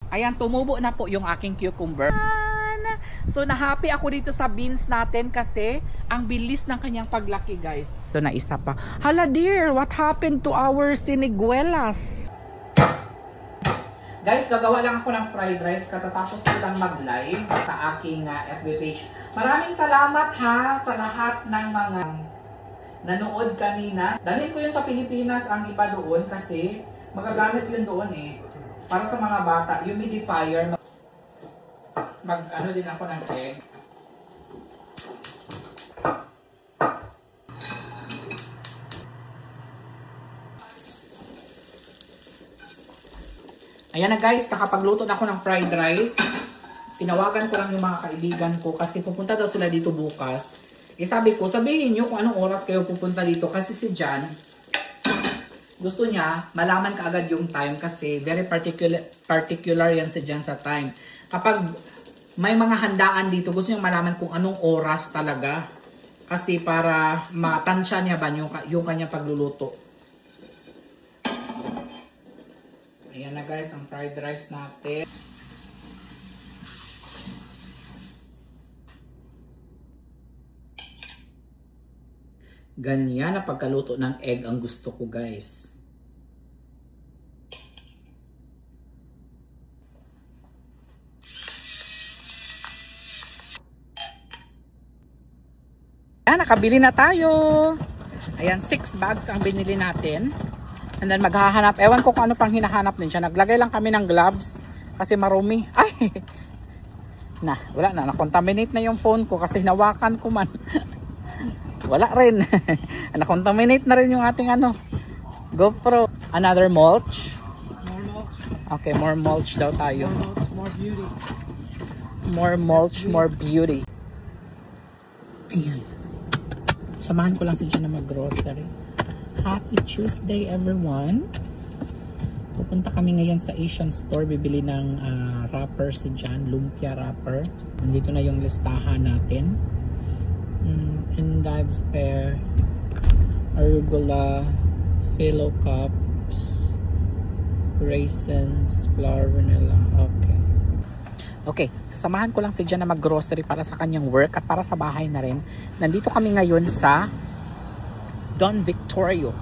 Ayan, tumubo na po yung aking cucumber. So, na-happy ako dito sa beans natin kasi ang bilis ng kanyang paglaki, guys. Ito na isa pa. Hala dear, what happened to our siniguelas? Guys, gagawa lang ako ng fried rice. Katatapos ko lang mag-live sa aking FB page. Maraming salamat ha sa lahat ng mga nanood kanina. Dalhin ko yun sa Pilipinas ang iba doon kasi magagamit yun doon eh. Para sa mga bata, humidifier. Mag-ano din ako ng egg. Ayan na guys, nakapagluto na ako ng fried rice. Tinawagan ko lang yung mga kaibigan ko kasi pupunta daw sila dito bukas. Sabi ko, sabihin nyo kung anong oras kayo pupunta dito kasi si Jan, gusto niya malaman kaagad yung time kasi very particular yan si Jan sa time. Kapag may mga handaan dito, gusto niya malaman kung anong oras talaga. Kasi para matansya niya ba yung kanyang pagluluto. Ayan na guys, ang fried rice natin. Ganyan na pagkaluto ng egg ang gusto ko guys. Ayan, nakabili na tayo. Ayan, 6 bags ang binili natin. And then maghahanap. Ewan ko kung ano pang hinahanap din siya. Naglagay lang kami ng gloves kasi marumi. Ay! Wala na. Nakontaminate na yung phone ko kasi hinawakan ko man. Wala rin. Nakontaminate na rin yung ating GoPro. Another mulch. More mulch. Okay, more mulch daw tayo. More beauty. More mulch, more beauty. Ayan. Samahan ko lang si Jan na mag-grocery. Happy Tuesday everyone. Pupunta kami ngayon sa Asian store. Bibili ng wrapper si Jan. Lumpia wrapper. Nandito na yung listahan natin. Endive pear, arugula, phyllo cups, raisins, flour, vanilla. Okay, sasamahan ko lang si Jan na mag-grocery para sa kanyang work at para sa bahay na rin. Nandito kami ngayon sa Don Victorio.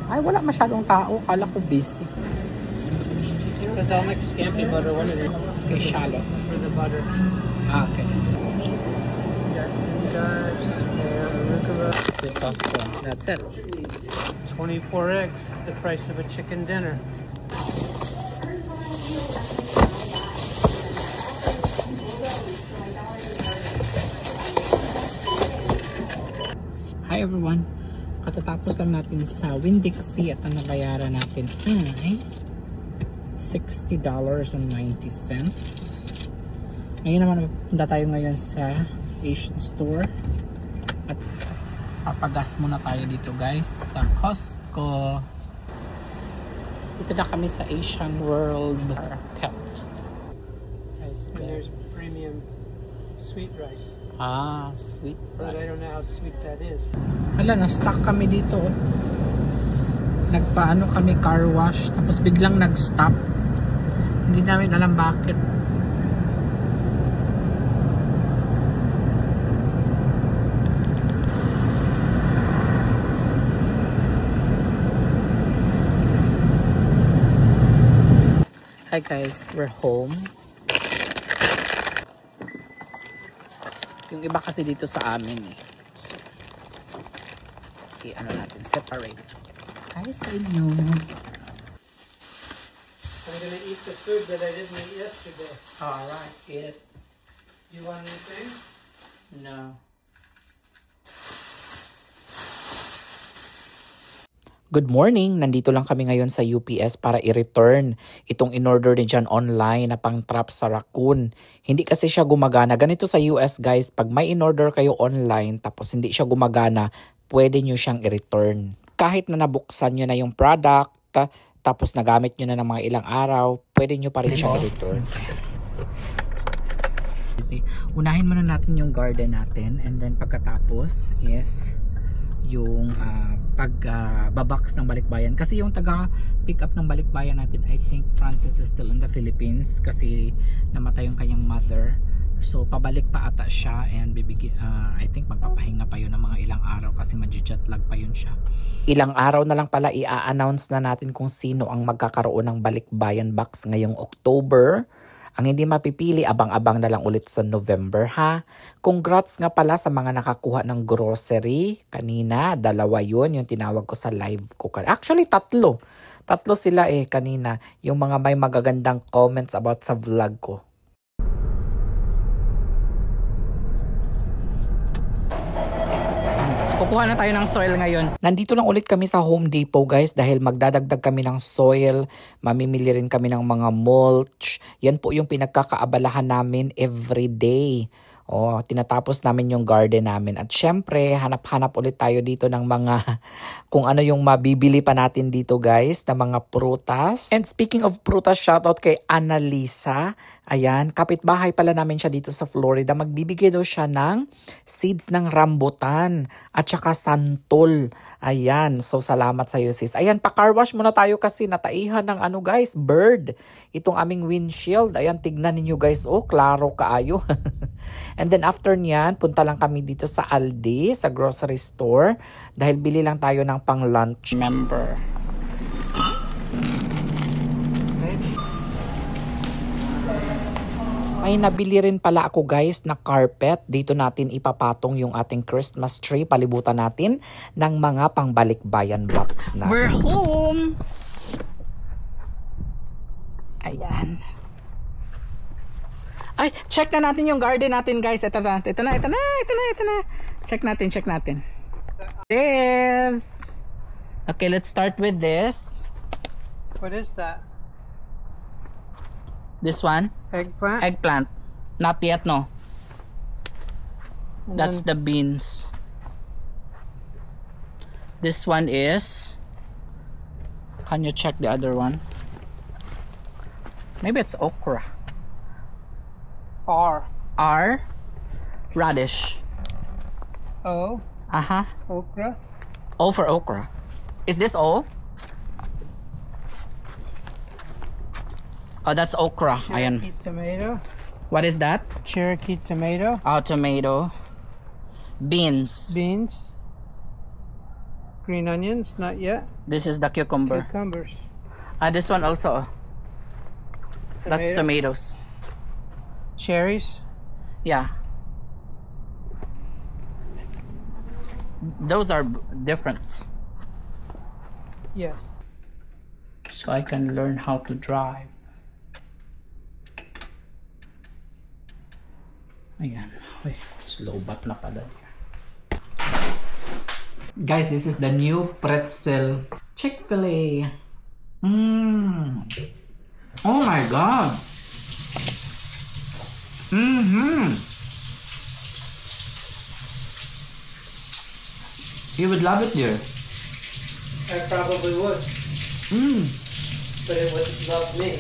Ay, wala masyadong tao. Kala ko busy. Because I'll make scampi butter. What is it? Okay, shallots. For the butter. Okay. That's it. 24 eggs, the price of a chicken dinner. Hi everyone. Katatapos lang natin sa Winn-Dixie at ang nabayaran natin ay $60.90. Ngayon naman punta tayo ngayon sa Asian store at papagas muna tayo dito guys sa Costco. Dito na kami sa Asian World Market. And there's premium sweet rice. Sweet rice. But I don't know how sweet that is. Hala, na-stuck kami dito. Nagpaano kami car wash tapos biglang nag-stop. Hindi namin alam bakit. Hi guys, we're home. Yung iba kasi dito sa amin eh. So, okay, ano natin, separate. Hi sa inyo. I'm gonna eat the food that I didn't eat yesterday. Alright, eat. You want anything? No. Good morning! Nandito lang kami ngayon sa UPS para i-return itong in-order ni Jan online na pang-trap sa raccoon. Hindi kasi siya gumagana. Ganito sa US guys, pag may in-order kayo online tapos hindi siya gumagana, pwede nyo siyang i-return. Kahit na nabuksan nyo na yung product, tapos nagamit nyo na ng mga ilang araw, pwede nyo pa rin siyang i-return. Unahin muna natin yung garden natin and then pagkatapos is yung pag-babox ng Balikbayan. Kasi yung taga-pick up ng Balikbayan natin, I think Francis is still in the Philippines kasi namatay yung kanyang mother. So pabalik pa ata siya and I think magpapahinga pa yun ng mga ilang araw kasi mag-jet lag pa yun siya. Ilang araw na lang pala i-announce na natin kung sino ang magkakaroon ng Balikbayan box ngayong October. Ang hindi mapipili, abang-abang na lang ulit sa November ha. Congrats nga pala sa mga nakakuha ng grocery. Kanina, 2 yun yung tinawag ko sa live ko. Actually, 3. 3 sila kanina. Yung mga may magagandang comments about sa vlog ko. Kukuha na tayo ng soil ngayon. Nandito lang ulit kami sa Home Depot guys dahil magdadagdag kami ng soil. Mamimili rin kami ng mga mulch. Yan po yung pinagkakaabalahan namin every day. Tinatapos namin yung garden namin. At syempre, hanap-hanap ulit tayo dito ng mga kung ano yung mabibili pa natin dito guys na mga prutas. And speaking of prutas, shoutout kay Annalisa. Ayan, kapitbahay pala namin siya dito sa Florida. Magbibigay daw siya ng seeds ng rambutan at saka santol. Ayan, so salamat sa iyo sis. Ayan, pa-car wash muna tayo kasi nataihan ng guys, bird. Itong aming windshield. Ayan, tignan ninyo guys. Klaro kaayo. And then after niyan, punta lang kami dito sa Aldi, sa grocery store. Dahil bili lang tayo ng pang-lunch. Member. May nabili rin pala ako guys na carpet. Dito natin ipapatong yung ating Christmas tree. Palibutan natin ng mga pangbalikbayan box na. We're home! Ayan. Ay, check na natin yung garden natin guys. Ito na. Check natin. This. Okay, let's start with this. What is that? This one? Eggplant? Eggplant. Not yet, no. That's the beans. This one is... Can you check the other one? Maybe it's okra. R. Radish. O. Okra. O for okra. Is this O? Oh, that's okra. Ayan. Cherokee tomato. What is that? Cherokee tomato. Oh, tomato. Beans. Beans. Green onions, not yet. This is the cucumber. Cucumbers. This one also. That's tomatoes. Cherries. Yeah. Those are different. Yes. So I can learn how to drive. Ayan. Wait, slow bat na pala. Guys, this is the new pretzel Chick-fil-A. Oh my god. You would love it, dear. I probably would. But it wouldn't love me.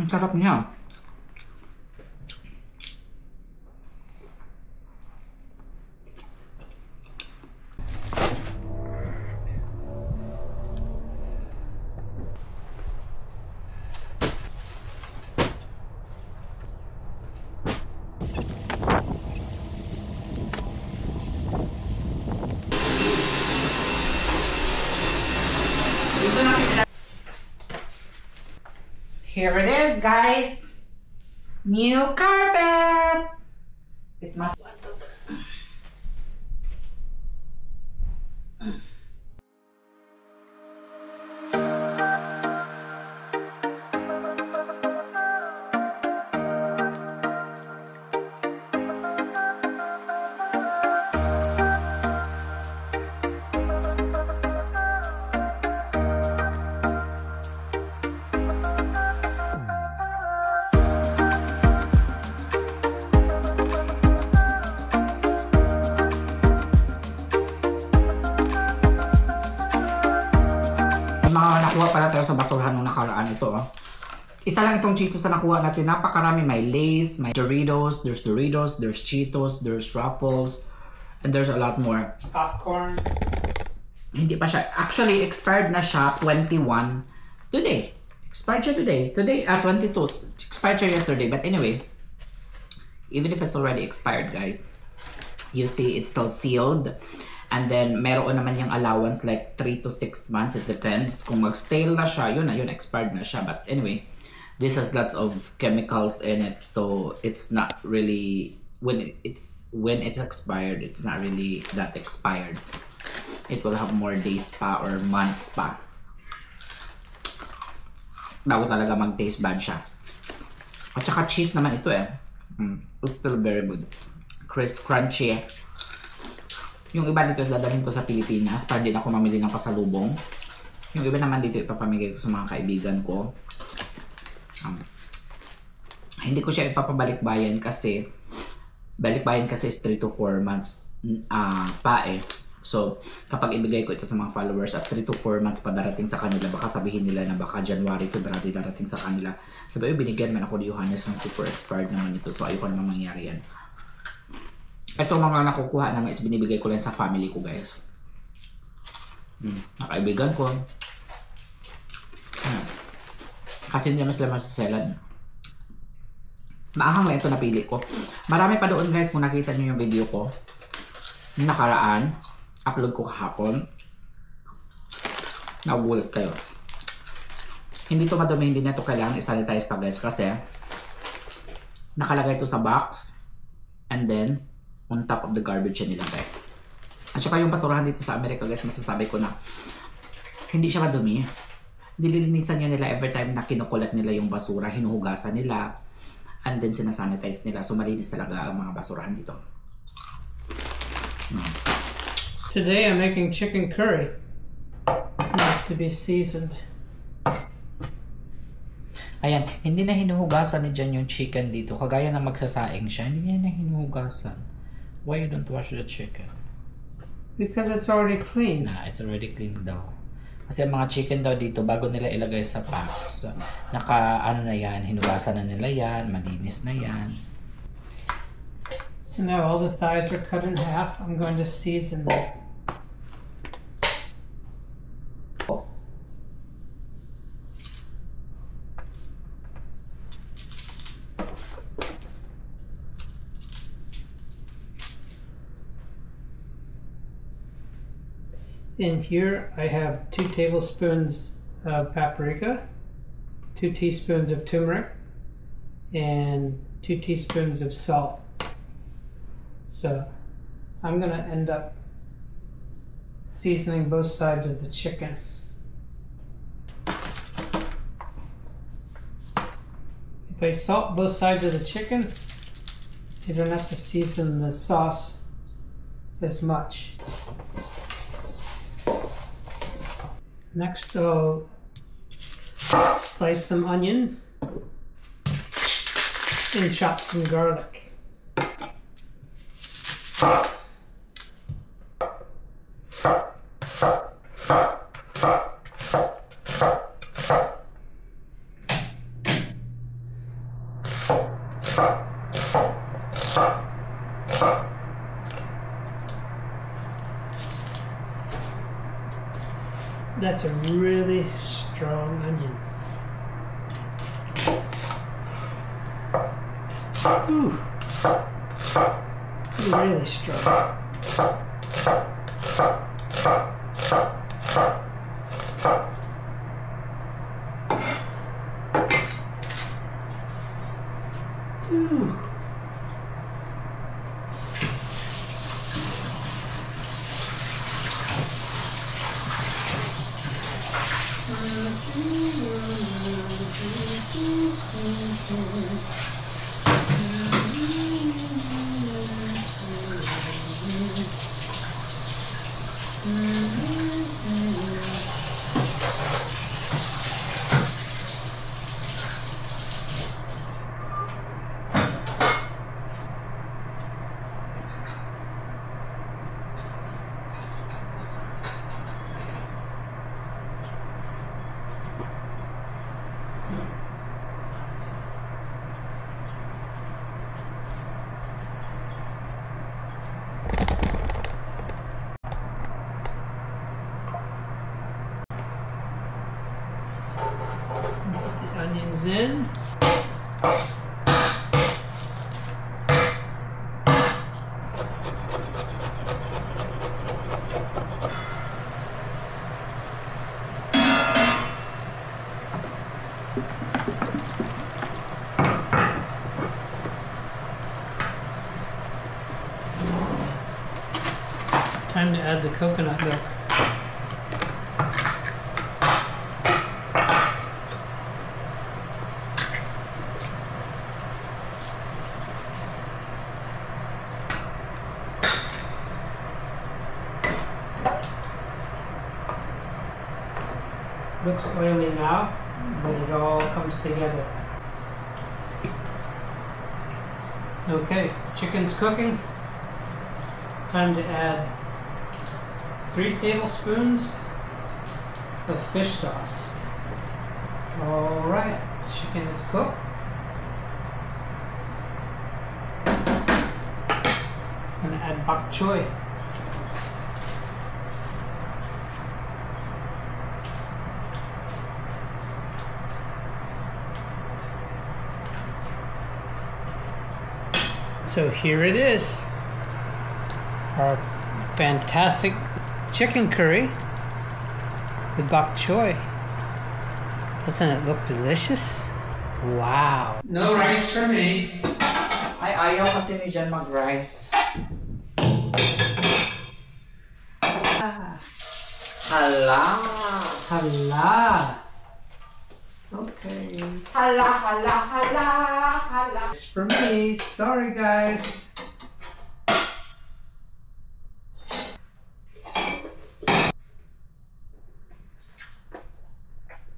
Sarap niya. Here it is, guys. New carpet. It must. Mga nakuha pala tayo sa basurahan nung nakaraan ito. Isa lang itong Cheetos na nakuha natin. Napakarami. May Lay's, may Doritos, there's Cheetos, there's Ruffles, And there's a lot more. Popcorn. Hindi pa siya. Actually, expired na siya 21 today. Expired siya today. Today, 22. Expired siya yesterday. But anyway, even if it's already expired, guys, you see it's still sealed. And then, meron naman yung allowance like 3 to 6 months. It depends. Kung mag-stale na siya, yun na, yun, expired na siya. But anyway, this has lots of chemicals in it. So, it's not really, when it's expired, it's not really that expired. It will have more days pa or months pa bago talaga mag-taste bad siya. At saka cheese naman ito eh. It's still very good. Crisp, crunchy. Yung iba dito is dadalhin ko sa Pilipinas para din ako mamili ng pasalubong. Yung iba naman dito ipapamigay ko sa mga kaibigan ko. Hindi ko siya ipapabalik-bayan kasi balik-bayan kasi is 3 to 4 months pa eh. So, kapag ibigay ko ito sa mga followers at 3 to 4 months pa darating sa kanila, baka sabihin nila na baka January, February darating sa kanila. Sabi, binigyan man ako ni Johannes ng super expired naman ito. So, ayoko naman mangyari yan. Ito mga nakukuha naman is binibigay ko lang sa family ko, guys. Nakaibigan ko. Kasi hindi naman sila masaselan. Maahang lang ito napili ko. Marami pa doon, guys, kung nakita nyo yung video ko. Yung nakaraan. Upload ko kahapon. Nagulat kayo. Hindi to madumi, hindi na to kailangan i-sanitize pa, guys, kasi nakalagay to sa box and then on top of the garbage yan nilagay. At saka yung basurahan dito sa Amerika, guys, masasabi ko na hindi siya madumi. Nililinisan niya nila every time na kinukulat nila yung basura, hinuhugasan nila and then sinasanitize nila. So malinis talaga ang mga basurahan dito. Today I'm making chicken curry. It needs to be seasoned. Ayan, hindi na hinuhugasan ni Jan yung chicken dito. Kagaya na magsasaing siya, hindi niya na hinuhugasan. Why you don't wash the chicken? Because it's already clean. Nah, it's already clean daw. Kasi ang mga chicken daw dito, bago nila ilagay sa packs, ano na yan, hinugasan na nila yan, malinis na yan. So now all the thighs are cut in half. I'm going to season them. In here I have 2 tablespoons of paprika, 2 teaspoons of turmeric, and 2 teaspoons of salt. So I'm going to end up seasoning both sides of the chicken. If I salt both sides of the chicken, you don't have to season the sauce as much. Next, I'll slice some onion and chop some garlic. That's a really strong onion. Ooh. Really strong. Ooh. eggs in. Time to add the coconut milk. Looks oily now, but it all comes together. Okay, chicken's cooking. Time to add 3 tablespoons of fish sauce. Alright, chicken is cooked. Gonna add bok choy. So here it is, our fantastic chicken curry with bok choy. Doesn't it look delicious? Wow. No rice for me. Ay, ayaw kasi ni Jan mag-rice. Hala. Hala. Okay. Hala, hala, hala, hala. It's for me. Sorry, guys.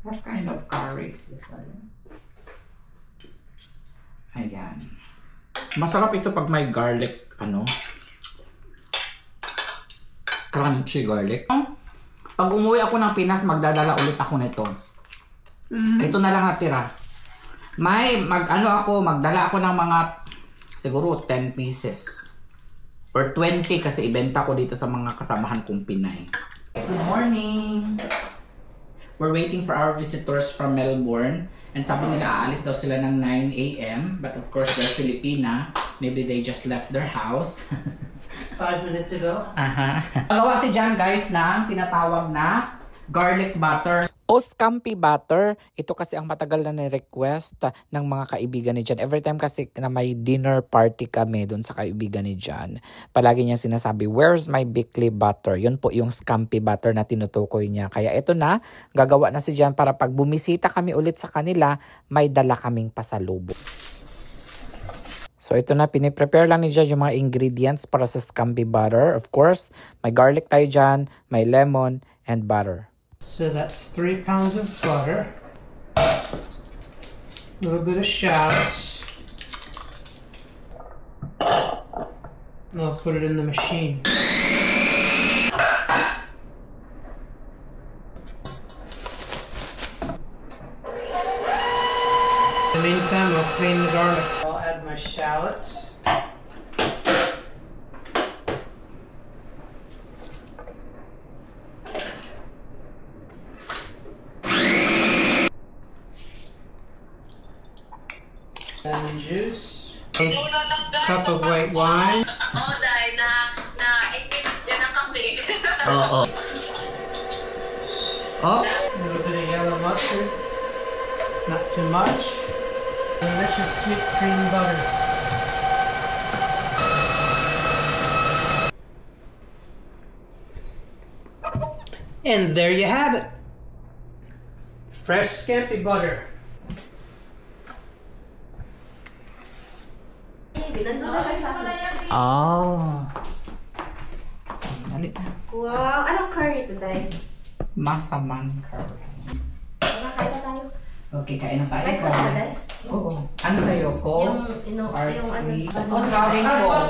What kind of curry is this one? Ayan. Masarap ito pag may garlic, crunchy garlic. Pag umuwi ako ng Pinas, magdadala ulit ako nito. Ito na lang natira. Magdala ako ng mga siguro 10 pieces or 20 kasi ibenta ko dito sa mga kasamahan kong Pinay. Good morning. We're waiting for our visitors from Melbourne and sabi nila aalis daw sila ng 9 AM, but of course they're Filipina. Maybe they just left their house. 5 minutes ago. Nagawa si Jan guys ng tinatawag na garlic butter o scampi butter. Ito kasi ang matagal na ni-request ng mga kaibigan ni Jan. Every time kasi na may dinner party kami doon sa kaibigan ni Jan, palagi niya sinasabi, where's my Bickley butter? Yun po yung scampi butter na tinutukoy niya. Kaya ito na, gagawa na si Jan para pag bumisita kami ulit sa kanila, may dala kaming pasalubong. So ito na, piniprepare lang ni Jan yung mga ingredients para sa scampi butter. Of course, may garlic tayo dyan, may lemon, and butter. So that's 3 pounds of butter, a little bit of shallots, and I'll put it in the machine. In the meantime, I'll clean the garlic. I'll add my shallots. Lemon juice, a cup of white wine. Oh. A little bit of yellow mustard, not too much. Delicious sweet cream butter. And there you have it. Fresh scampi butter. Oh. Dali na. Wow, anong curry today? Masaman curry. Kain na tayo. Okay, kain na tayo Ay, guys. Oo. Ano sa'yo ko? Sorry po.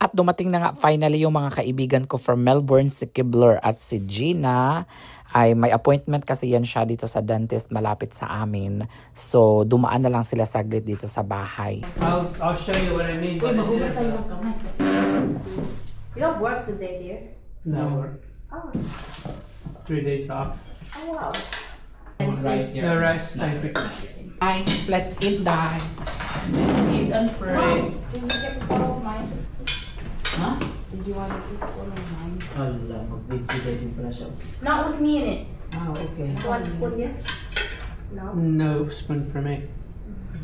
At dumating na nga finally yung mga kaibigan ko from Melbourne, si Kibler at si Gina. Ay may appointment kasi yan siya dito sa dentist malapit sa amin. So dumaan na lang sila saglit dito sa bahay. I'll show you what I mean. Uy, magugas tayo ng kamay kasi. You have work today, dear? No work. Oh. 3 days off. Oh, wow. Rice The rice, thank you. Ay, let's eat that. Let's eat and pray. Did you get a photo of mine? Huh? Did you want to take a photo of mine? Hala, mag-video din pala siya. Not with me in it. Ah, okay. You want a spoon here? No? No spoon for me.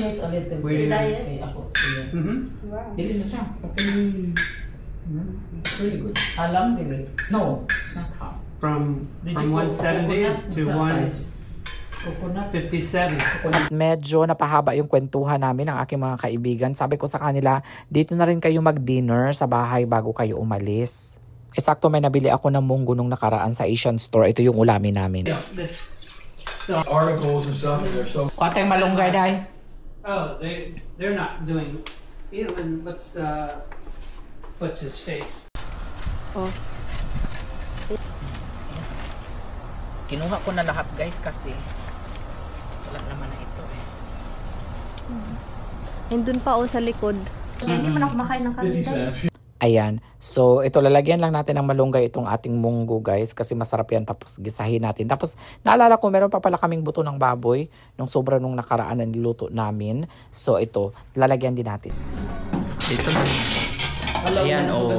Yes, a little bit. Wait. Diet? Okay, ako. Yeah. Mm-hmm. Wow. Dili na siya. Pati, it's really good. Alam, dili. No, it's not hot. From Did you put 170 to coconut? 157. Medyo napahaba yung kwentuhan namin ng aking mga kaibigan. Sabi ko sa kanila, dito na rin kayo mag-dinner sa bahay bago kayo umalis. Eksakto may nabili ako ng munggo nung nakaraan sa Asian store. Ito yung ulamin namin. Yeah, that's. Articles and stuff, and they're so. Kuwatay malunggay, day. Oh, they're not doing. Even what's his face? Kinuha ko na lahat, guys, kasi wala naman na ito eh. And dun pa sa likod. Hindi man ako makain ng 50 kanina. cents. Ayan. So, ito lalagyan lang natin ng malunggay itong ating munggo, guys, kasi masarap yan. Tapos gisahin natin. Tapos naalala ko, meron pa pala kaming buto ng baboy nung sobra nung nakaraan na niluto namin. So, ito, lalagyan din natin. Ito na. Ayan, oh.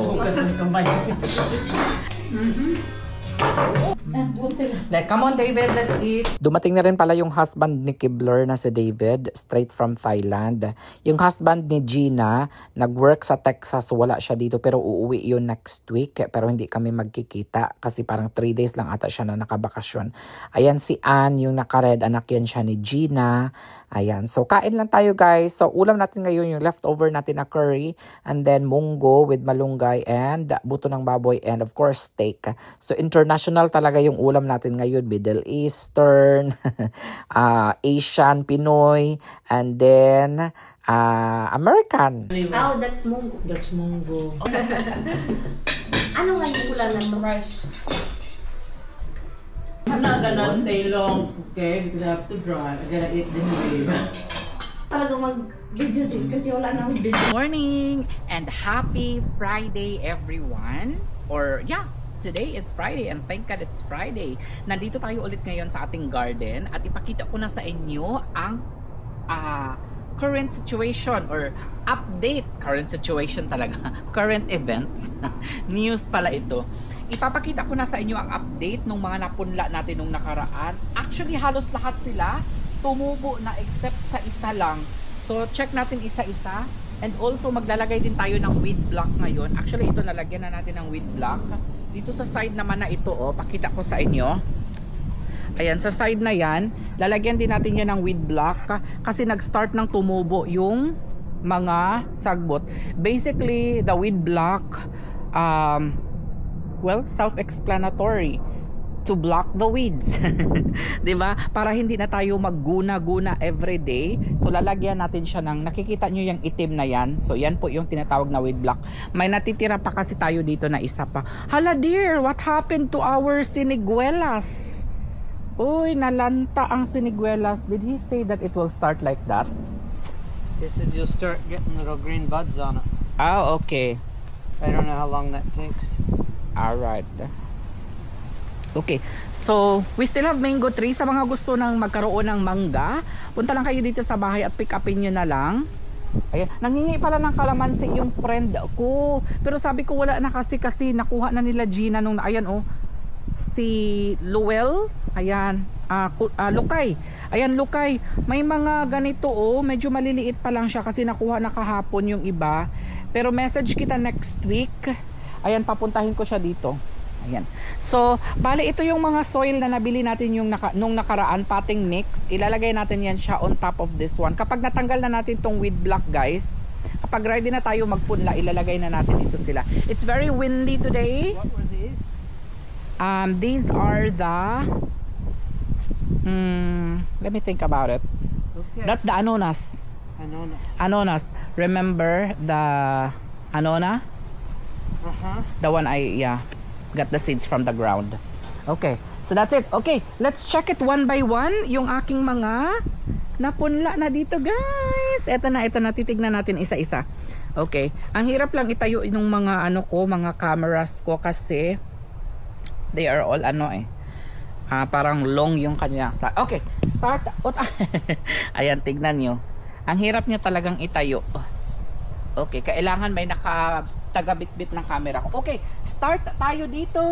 Like, come on, David, let's eat. Dumating na rin pala yung husband ni Kibler na si David, straight from Thailand. Yung husband ni Gina, nag-work sa Texas, wala siya dito, pero uuwi yun next week. Pero hindi kami magkikita kasi parang 3 days lang ata siya na nakabakasyon. Ayan si Ann, yung naka-red, anak yan siya ni Gina. Ayan, so kain lang tayo, guys. So ulam natin ngayon yung leftover natin na curry, and then munggo with malunggay and buto ng baboy, and of course steak. So international talaga yung ulam natin ngayon, Middle Eastern, Asian, Pinoy, and then American. Oh, that's munggo. That's munggo. Ano nga yung ulan na to? Rice. I'm not gonna stay long, okay? Because I have to dry. I gotta eat the meal. Talagang mag-video din kasi wala na akong video. Morning and happy Friday, everyone. Or yeah, today is Friday and thank God it's Friday. Nandito tayo ulit ngayon sa ating garden at ipakita ko na sa inyo ang current situation or update. Current situation talaga. Current events. News pala ito. Ipapakita ko na sa inyo ang update ng mga napunla natin nung nakaraan. Actually, halos lahat sila tumubo na except sa isa lang. So, check natin isa-isa. And also, maglalagay din tayo ng weed block ngayon. Actually, ito nalagyan na natin ng weed block. Dito sa side naman na ito, oh, pakita ko sa inyo. Ayan, sa side na yan, lalagyan din natin yan ng weed block kasi nag-start ng tumubo yung mga sagbot. Basically, the weed block, well, self-explanatory. To block the weeds. 'Di ba? Para hindi na tayo magguna-guna every day. So lalagyan natin siya ng, nakikita nyo yung itim na yan. So yan po yung tinatawag na weed block. May natitira pa kasi tayo dito na isa pa. Hala dear, what happened to our siniguelas? Uy, nalanta ang siniguelas. Did he say that it will start like that? He said you'll start getting little green buds on it. Ah, okay. I don't know how long that takes. Alright. Okay, so we still have mango tree. Sa mga gusto ng magkaroon ng mangga, punta lang kayo dito sa bahay at pick upin nyo na lang. Ayan, nangingi pala ng kalamansi yung friend ko. Pero sabi ko wala na kasi nakuha na nila Gina nung, ayan oh, si Luel, ayan, Lukay. Ayan, Lukay. May mga ganito oh, medyo maliliit pa lang siya kasi nakuha na kahapon yung iba. Pero message kita next week. Ayan, papuntahin ko siya dito. Ayan. So, bale ito yung mga soil na nabili natin yung nung nakaraan, potting mix. Ilalagay natin yan siya on top of this one. Kapag natanggal na natin tong weed block, guys, kapag ready na tayo magpunla, ilalagay na natin dito sila. It's very windy today. What were these? These are the let me think about it. Okay. That's the anonas. Anonas. Remember the anona? The one got the seeds from the ground. Okay, so that's it. Okay, let's check it one by one. Yung aking mga napunla na dito, guys. Ito na, titignan natin isa-isa. Okay, ang hirap lang itayo yung mga mga cameras ko kasi they are all Parang long yung kanya. Okay, start. Ayan, tignan nyo. Ang hirap nyo talagang itayo. Okay, kailangan may nakatagabit-bit ng camera ko. Okay, start tayo dito.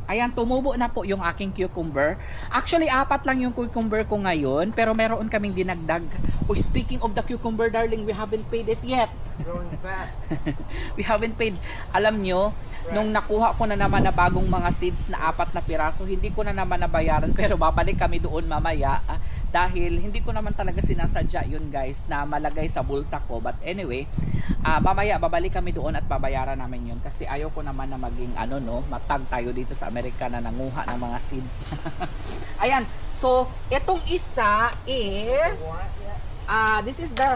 Ayan, tumubo na po yung aking cucumber. Actually, 4 lang yung cucumber ko ngayon, pero meron kaming dinagdag. Oh, speaking of the cucumber, darling, we haven't paid it yet. Growing fast. We haven't paid. Alam nyo, nung nakuha ko na naman na bagong mga seeds na 4 na piraso, hindi ko na naman nabayaran, pero babalik kami doon mamaya. Dahil hindi ko naman talaga sinasadya yun guys na malagay sa bulsa ko. But anyway, mamaya babalik kami doon at babayaran namin yun. Kasi ayaw ko naman na maging matag tayo dito sa Amerika na nanguha ng mga seeds. Ayan, so itong isa is this is the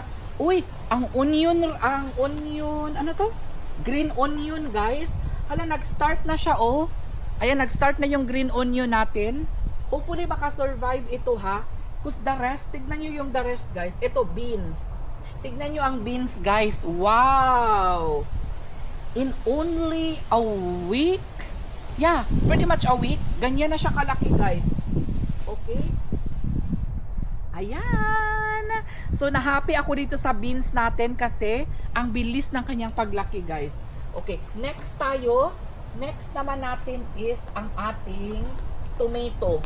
ang onion, ano to? Green onion guys. Hala, nag-start na siya oh. Ayan, nag-start na yung green onion natin. Hopefully maka-survive ito ha. Because the rest, tignan nyo yung the rest guys. Ito, beans. Tignan nyo ang beans guys. Wow! In only a week, yeah, pretty much a week, ganyan na siya kalaki guys. Okay? Ayan! So, na-happy ako dito sa beans natin kasi ang bilis ng kanyang paglaki guys. Okay, next tayo. Next naman natin is ang ating tomato.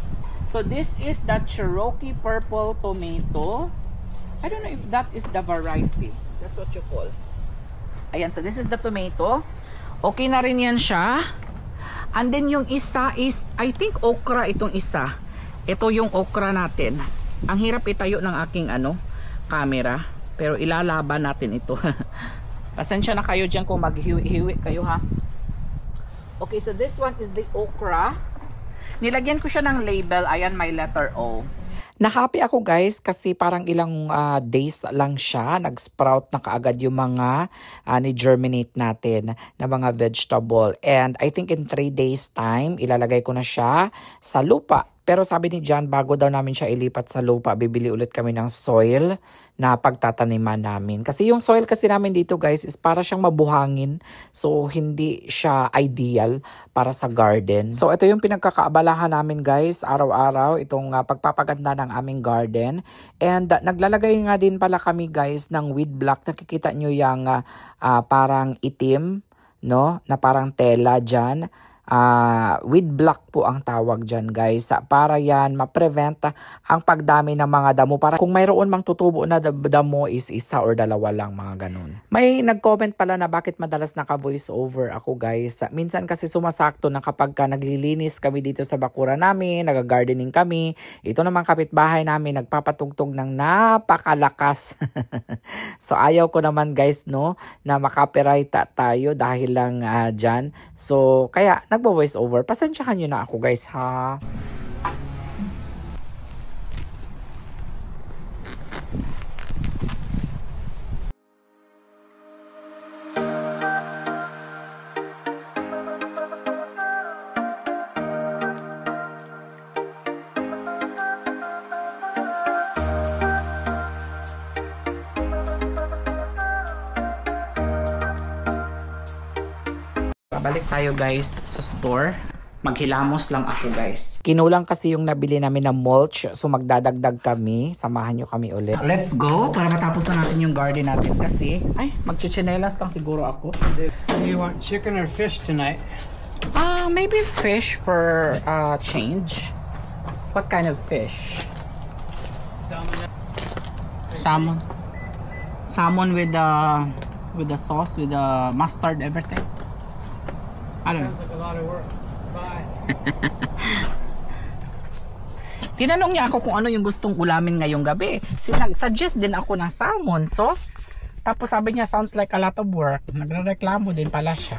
So this is the Cherokee purple tomato. I don't know if that is the variety. That's what you call. Ayan, so this is the tomato. Okay na rin yan siya. And then yung isa is, I think okra itong isa. Ito yung okra natin. Ang hirap itayo ng aking camera. Pero ilalaban natin ito. Pasensya na kayo dyan kung maghiwi kayo ha. Okay, so this one is the okra. Nilagyan ko siya ng label. Ayan, may letter O. Na-happy ako guys kasi parang ilang days lang siya. Nag-sprout na kaagad yung mga ni-germinate natin na mga vegetable. And I think in 3 days time, ilalagay ko na siya sa lupa. Pero sabi ni John, bago daw namin siya ilipat sa lupa, bibili ulit kami ng soil na pagtataniman namin. Kasi yung soil kasi namin dito guys is para siyang mabuhangin. So hindi siya ideal para sa garden. So ito yung pinagkakaabalahan namin guys, araw-araw, itong pagpapaganda ng aming garden. And naglalagay nga din pala kami guys ng weed block. Nakikita nyo yung parang itim, no? Na parang tela dyan. Weed block po ang tawag dyan guys, para yan ma-prevent ang pagdami ng mga damo, para kung mayroon mang tutubo na damo is 1 or 2 lang, mga ganun. May nag-comment pala na bakit madalas naka-voice over ako guys. Minsan kasi sumasakto na kapag naglilinis kami dito sa bakura namin, nag-gardening kami, ito naman kapitbahay namin nagpapatugtog ng napakalakas. So ayaw ko naman guys na makapiright tayo dahil lang dyan. So kaya nagbo-voice over. Pasensyahan nyo na ako guys ha. Balik tayo guys sa store. Maghilamos lang ako guys. Kinulang kasi yung nabili namin na mulch. So magdadagdag kami. Samahan nyo kami ulit. Let's go para matapos na natin yung garden natin kasi magchichinelas lang siguro ako. Do you want chicken or fish tonight? Maybe fish for change. What kind of fish? Salmon. Salmon with the sauce, with the mustard, everything. I don't know. Sounds like a lot of work. Bye. Tinanong niya ako kung ano yung gustong ulamin ngayong gabi. Nag-suggest din ako ng salmon. So, tapos sabi niya, sounds like a lot of work. Nagrereklamo din pala siya.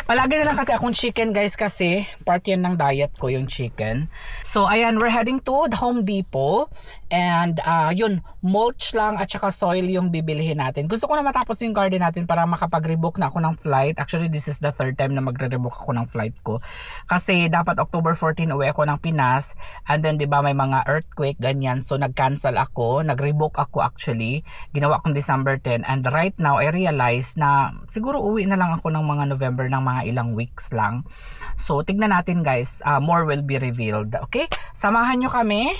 Palagi na lang kasi akong chicken guys kasi part yan ng diet ko yung chicken. So ayan, we're heading to the Home Depot and yun, mulch lang at saka soil yung bibilihin natin. Gusto ko na matapos yung garden natin para makapag-rebook na ako ng flight. Actually this is the 3rd time na magre-rebook ako ng flight ko. Kasi dapat October 14 uwi ako ng Pinas and then 'di ba may mga earthquake ganyan. So nag-cancel ako, nag-rebook ako actually. Ginawa kong December 10 and right now I realize na siguro uwi na lang ako ng mga November ng mga mga ilang weeks lang. So, tignan natin guys. More will be revealed. Okay? Samahan nyo kami.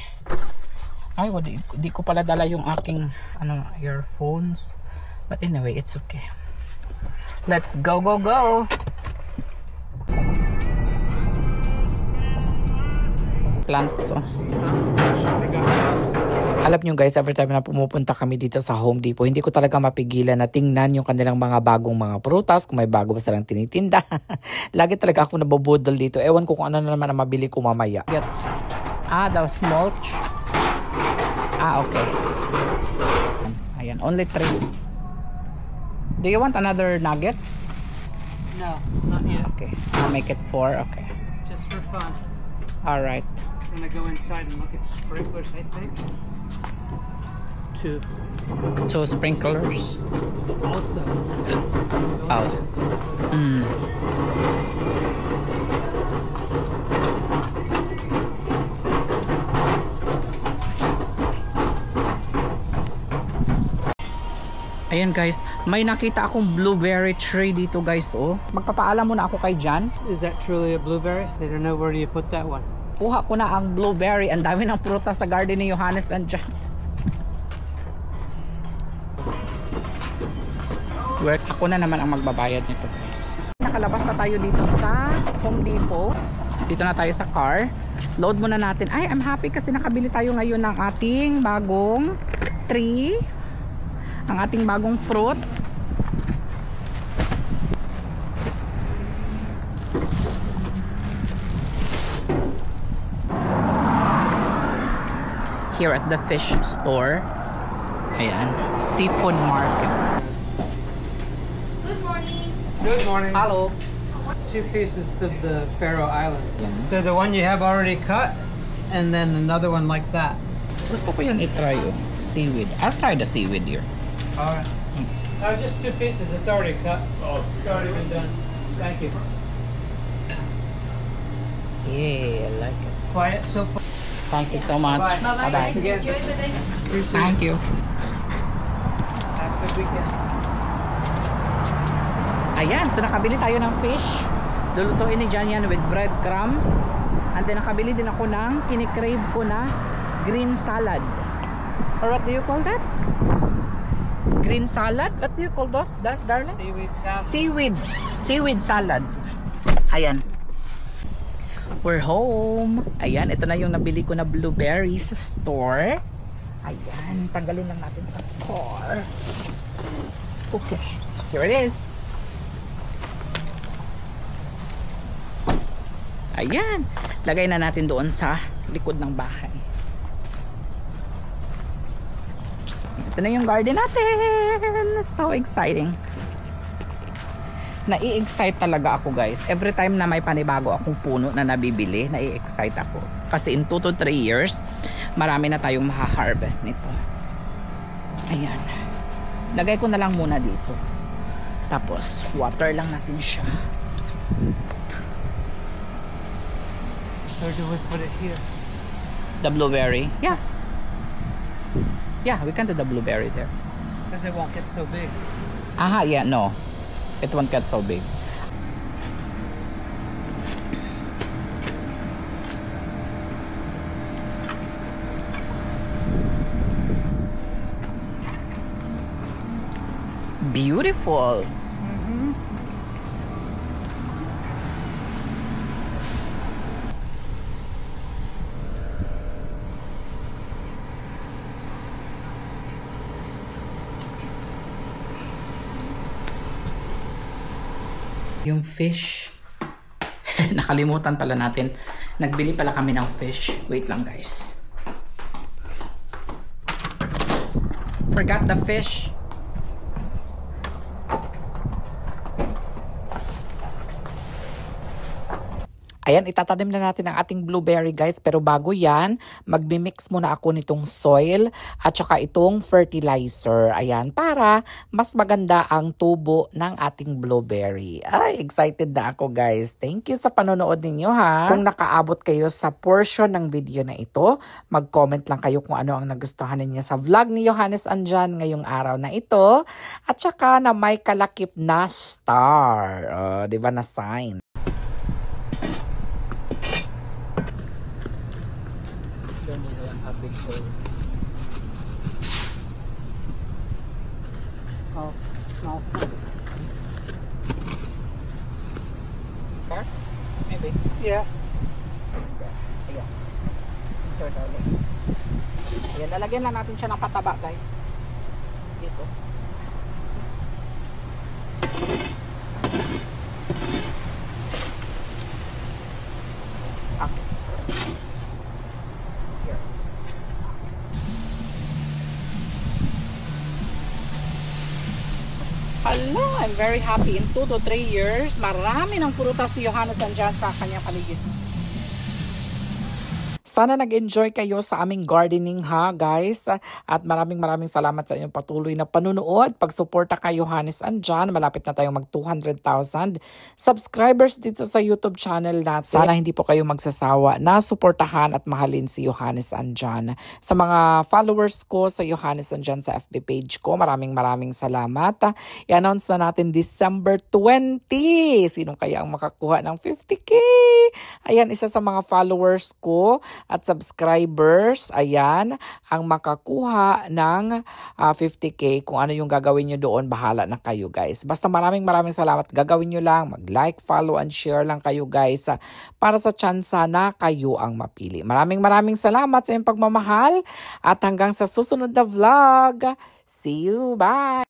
Ay, di ko pala dala yung aking earphones. But anyway, it's okay. Let's go, go, go! Plants, oh. Alam nyo guys, every time na pumupunta kami dito sa Home Depot, hindi ko talaga mapigilan na tingnan yung kanilang mga bagong mga prutas, kung may bago ba silang tinitinda. Lagi talaga ako nabubudol dito. Ewan ko kung ano na naman ang mabili ko mamaya. The smolch. Okay. Ayan, only 3. Do you want another nugget? No, not yet. Okay, I'll make it 4. Okay. Just for fun. Alright. I'm gonna go inside and look at sprinklers, I think. 2. 2 sprinklers. Also. Oh. Ayan guys, may nakita akong blueberry tree dito guys, oh. Magpapaalam muna ako kay Jan. Is that truly a blueberry? They don't know where do you put that one. Kuha ko na ang blueberry. Ang dami ng prutas sa garden ni Johannes and Jan. Work. Ako na naman ang magbabayad nito guys. Nakalabas na tayo dito sa Home Depot. Dito na tayo sa car. Load muna natin. Ay, I'm happy kasi nakabili tayo ngayon ng ating bagong tree. Ang ating bagong fruit. Here at the fish store. Ayan, seafood market. Good morning. Good morning. Hello. 2 pieces of the Faroe Islands. Yan. So the one you have already cut, and then another one like that. Gusto ko yan i-try yung seaweed. I'll try the seaweed here. Alright. Just 2 pieces. It's already cut. Oh, it's already been done. Thank you. Yeah, I like it. Quiet so far. Thank you so much. Bye-bye. Bye-bye. Again. Enjoy the day. Thank you. Have a good weekend. Ayan, so nakabili tayo ng fish. Lulutuin ni Jan yan with breadcrumbs. And then nakabili din ako ng kinikrave ko na green salad. Or what do you call that? Green salad? What do you call those, darling? Seaweed salad. Seaweed salad. Ayan. We're home. Ayan, ito na yung nabili ko na blueberry sa store. Ayan, tanggalin lang natin sa car. Okay, here it is. Ayan, lagay na natin doon sa likod ng bahay. Ito na yung garden natin. So exciting. Nai-excite talaga ako guys. Every time na may panibago akong puno na nabibili, nai-excite ako. Kasi in 2 to 3 years, marami na tayong maha-harvest nito. Ayan. Lagay ko na lang muna dito. Tapos, water lang natin siya. Or do we put it here? The blueberry. Yeah. Yeah, we can do the blueberry there. Because it won't get so big. Aha, yeah, no. It won't get so big. Beautiful. Yung fish. Nakalimutan pala natin. Nagbili pala kami ng fish. Wait lang guys. Forgot the fish. Ayan, itatanim na natin ang ating blueberry guys. Pero bago yan, magmimix muna ako nitong soil at saka itong fertilizer. Ayan, para mas maganda ang tubo ng ating blueberry. Ay, excited na ako guys. Thank you sa panonood ninyo ha. Kung nakaabot kayo sa portion ng video na ito, mag-comment lang kayo kung ano ang nagustuhan ninyo sa vlog ni Johannes Andyan ngayong araw na ito. At saka na may kalakip na star. Di ba na sign? Oh, small. Maybe. Yeah. Ayan. Sure, darling. Ayan, lalagyan na natin siya ng pataba, guys. Dito. Okay. Here. Hala, I'm very happy. In 2 to 3 years, marami ng prutas si Johannes Andyan sa kanyang paligid. Sana nag-enjoy kayo sa aming gardening ha guys. At maraming salamat sa inyong patuloy na panunood. Pagsuporta kay Johannes Andyan, malapit na tayong mag 200,000 subscribers dito sa YouTube channel natin. Sana hindi po kayo magsasawa na suportahan at mahalin si Johannes Andyan. Sa mga followers ko sa Johannes Andyan sa FB page ko, maraming salamat. I-announce na natin December 20. Sino kaya ang makakuha ng 50K? Ayan, isa sa mga followers ko at subscribers, ayan, ang makakuha ng 50K. Kung ano yung gagawin nyo doon, bahala na kayo guys. Basta maraming salamat. Gagawin nyo lang, mag-like, follow, and share lang kayo guys para sa tsansa na kayo ang mapili. Maraming salamat sa inyong pagmamahal at hanggang sa susunod na vlog. See you, bye!